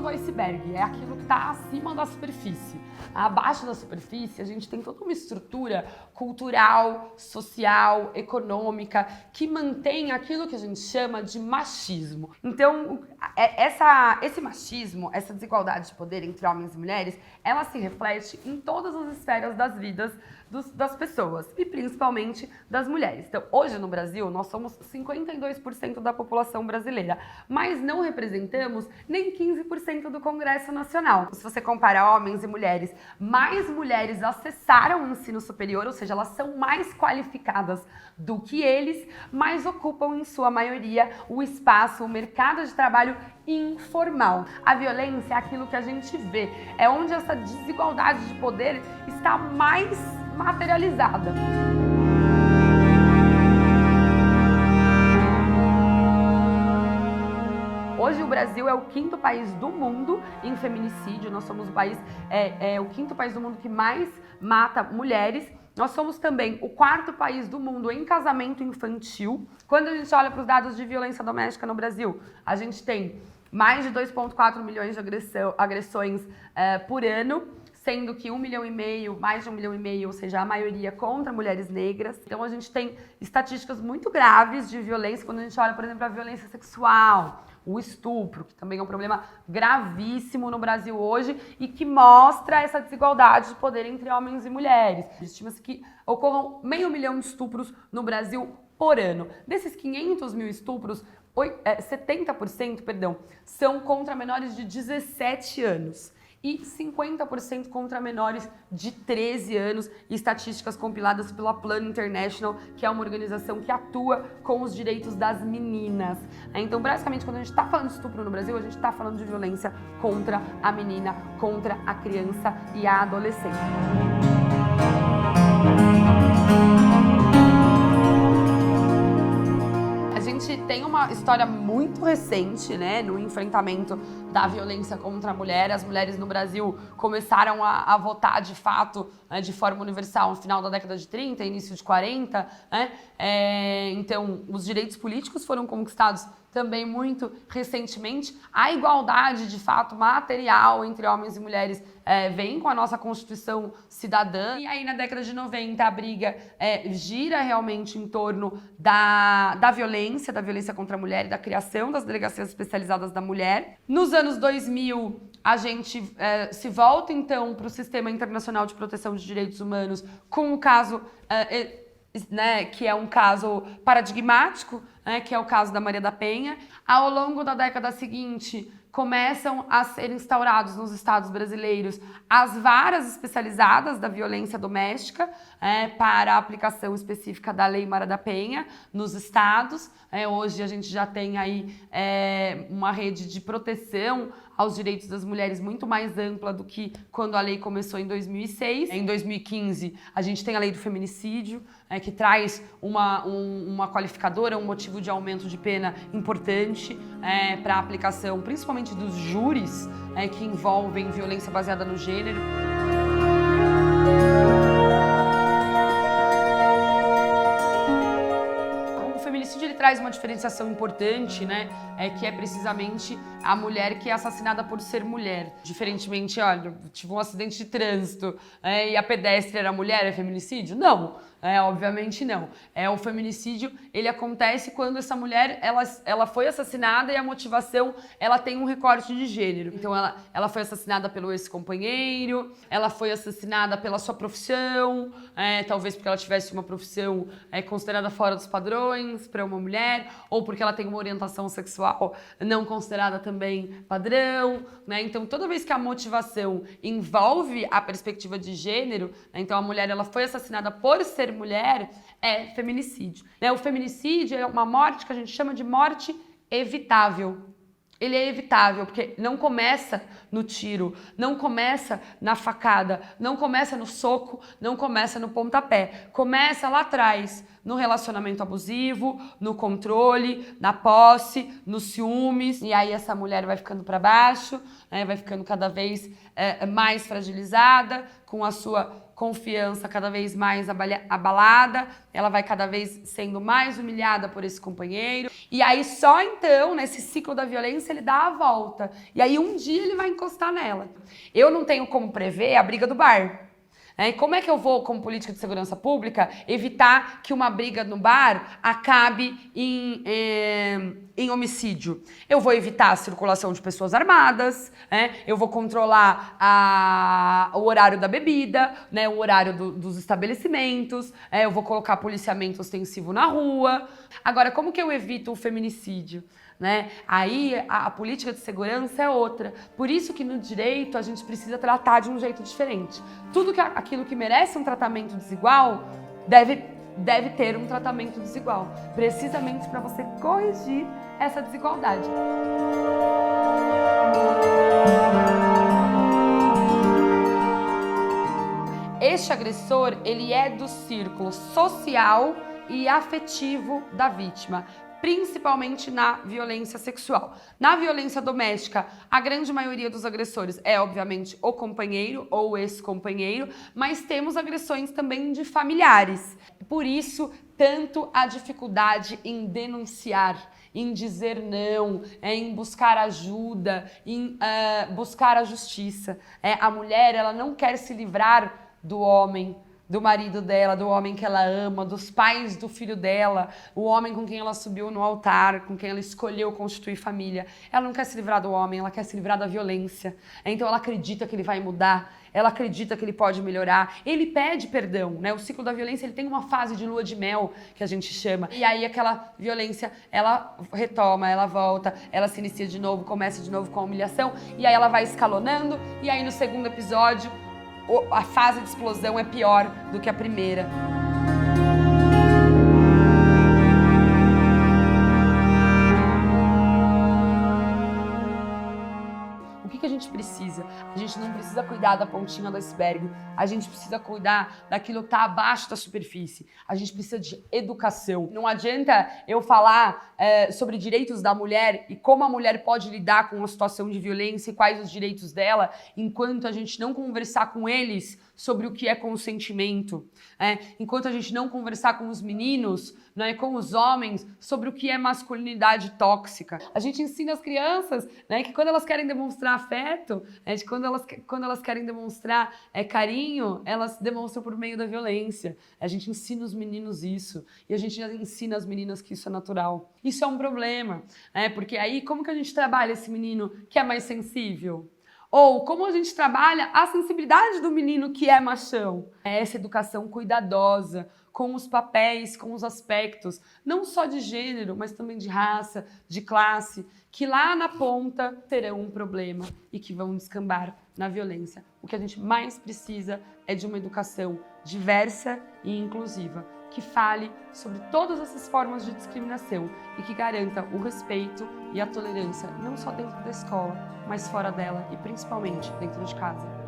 do iceberg, é aquilo que está acima da superfície. Abaixo da superfície, a gente tem toda uma estrutura cultural, social, econômica, que mantém aquilo que a gente chama de machismo. Então, esse machismo, essa desigualdade de poder entre homens e mulheres, ela se reflete em todas as esferas das vidas das pessoas, e principalmente das mulheres. Então, hoje no Brasil, nós somos 52% da população brasileira, mas não representamos nem 15% do Congresso Nacional. Se você comparar homens e mulheres, mais mulheres acessaram o ensino superior, ou seja, elas são mais qualificadas do que eles, mas ocupam em sua maioria o espaço, o mercado de trabalho informal. A violência é aquilo que a gente vê, é onde essa desigualdade de poder está mais materializada. Hoje o Brasil é o 5º país do mundo em feminicídio, nós somos o país, o 5º país do mundo que mais mata mulheres. Nós somos também o 4º país do mundo em casamento infantil. Quando a gente olha para os dados de violência doméstica no Brasil, a gente tem mais de 2,4 milhões de agressões por ano, sendo que 1,5 milhão, mais de 1,5 milhão, ou seja, a maioria contra mulheres negras. Então a gente tem estatísticas muito graves de violência quando a gente olha, por exemplo, a violência sexual, o estupro, que também é um problema gravíssimo no Brasil hoje e que mostra essa desigualdade de poder entre homens e mulheres. Estima-se que ocorram 500 mil estupros no Brasil por ano. Desses 500 mil estupros, 70%, são contra menores de 17 anos. E 50% contra menores de 13 anos, estatísticas compiladas pela Plan International, que é uma organização que atua com os direitos das meninas. Então, basicamente, quando a gente está falando de estupro no Brasil, a gente está falando de violência contra a menina, contra a criança e a adolescente. A gente tem uma história muito recente, né, no enfrentamento da violência contra a mulher. As mulheres no Brasil começaram a votar de fato, né, de forma universal no final da década de 30, início de 40, né? Então, os direitos políticos foram conquistados também muito recentemente. A igualdade, de fato, material entre homens e mulheres vem com a nossa Constituição Cidadã. E aí, na década de 90, a briga gira realmente em torno da violência contra a mulher e da criação das delegacias especializadas da mulher. Nos anos 2000, a gente se volta, então, para o Sistema Internacional de Proteção de Direitos Humanos com o caso... que é um caso paradigmático, né, que é o caso da Maria da Penha. Ao longo da década seguinte, começam a ser instaurados nos estados brasileiros as varas especializadas da violência doméstica para a aplicação específica da Lei Maria da Penha nos estados. Hoje a gente já tem aí uma rede de proteção aos direitos das mulheres muito mais ampla do que quando a lei começou em 2006. Em 2015, a gente tem a lei do feminicídio, que traz uma qualificadora, um motivo de aumento de pena importante para a aplicação, principalmente dos júris que envolvem violência baseada no gênero. O feminicídio ele traz uma diferenciação importante, né? Que é precisamente a mulher que é assassinada por ser mulher. Diferentemente, olha, tive um acidente de trânsito e a pedestre era mulher, é feminicídio? Não. Obviamente não. O feminicídio, ele acontece quando essa mulher, ela foi assassinada e a motivação, ela tem um recorte de gênero. Então, ela foi assassinada pelo ex-companheiro, ela foi assassinada pela sua profissão, talvez porque ela tivesse uma profissão considerada fora dos padrões para uma mulher, ou porque ela tem uma orientação sexual não considerada também padrão, né? Então, toda vez que a motivação envolve a perspectiva de gênero, né? Então a mulher ela foi assassinada por ser mulher, é feminicídio. O feminicídio é uma morte que a gente chama de morte evitável. Ele é evitável porque não começa no tiro, não começa na facada, não começa no soco, não começa no pontapé. Começa lá atrás, no relacionamento abusivo, no controle, na posse, nos ciúmes. E aí essa mulher vai ficando para baixo, né? Vai ficando cada vez mais fragilizada, com a sua confiança cada vez mais abalada, ela vai cada vez sendo mais humilhada por esse companheiro. E aí só então, nesse ciclo da violência, ele dá a volta. E aí um dia ele vai encostar nela. Eu não tenho como prever a briga do bar. E como é que eu vou, como política de segurança pública, evitar que uma briga no bar acabe em homicídio? Eu vou evitar a circulação de pessoas armadas, eu vou controlar o horário da bebida, né, o horário dos estabelecimentos, eu vou colocar policiamento ostensivo na rua. Agora, como que eu evito o feminicídio? Né? Aí a política de segurança é outra. Por isso que no direito a gente precisa tratar de um jeito diferente. Tudo aquilo que merece um tratamento desigual deve ter um tratamento desigual, precisamente para você corrigir essa desigualdade. Este agressor, ele é do círculo social e afetivo da vítima, principalmente na violência sexual. Na violência doméstica, a grande maioria dos agressores é, obviamente, o companheiro ou o ex-companheiro, mas temos agressões também de familiares. Por isso, tanto a dificuldade em denunciar, em dizer não, em buscar ajuda, em buscar a justiça. A mulher, ela não quer se livrar do homem, do marido dela, do homem que ela ama, dos pais do filho dela, o homem com quem ela subiu no altar, com quem ela escolheu constituir família. Ela não quer se livrar do homem, ela quer se livrar da violência. Então ela acredita que ele vai mudar, ela acredita que ele pode melhorar. Ele pede perdão, né? O ciclo da violência, ele tem uma fase de lua de mel, que a gente chama. E aí aquela violência, ela retoma, ela volta, ela se inicia de novo, começa de novo com a humilhação, e aí ela vai escalonando, e aí no segundo episódio, a fase de explosão é pior do que a primeira. O que a gente precisa? A gente não precisa cuidar da pontinha do iceberg, a gente precisa cuidar daquilo que está abaixo da superfície. A gente precisa de educação. Não adianta eu falar sobre direitos da mulher e como a mulher pode lidar com uma situação de violência e quais os direitos dela, enquanto a gente não conversar com eles sobre o que é consentimento, enquanto a gente não conversar com os meninos, né, com os homens, sobre o que é masculinidade tóxica. A gente ensina as crianças, né, que quando elas querem demonstrar afeto, quando elas querem demonstrar carinho, elas demonstram por meio da violência. A gente ensina os meninos isso, e a gente ensina as meninas que isso é natural. Isso é um problema, porque aí como que a gente trabalha esse menino que é mais sensível? Ou como a gente trabalha a sensibilidade do menino que é machão? É essa educação cuidadosa, com os papéis, com os aspectos, não só de gênero, mas também de raça, de classe, que lá na ponta terão um problema e que vão descambar na violência. O que a gente mais precisa é de uma educação diversa e inclusiva, que fale sobre todas essas formas de discriminação e que garanta o respeito e a tolerância, não só dentro da escola, mas fora dela e principalmente dentro de casa.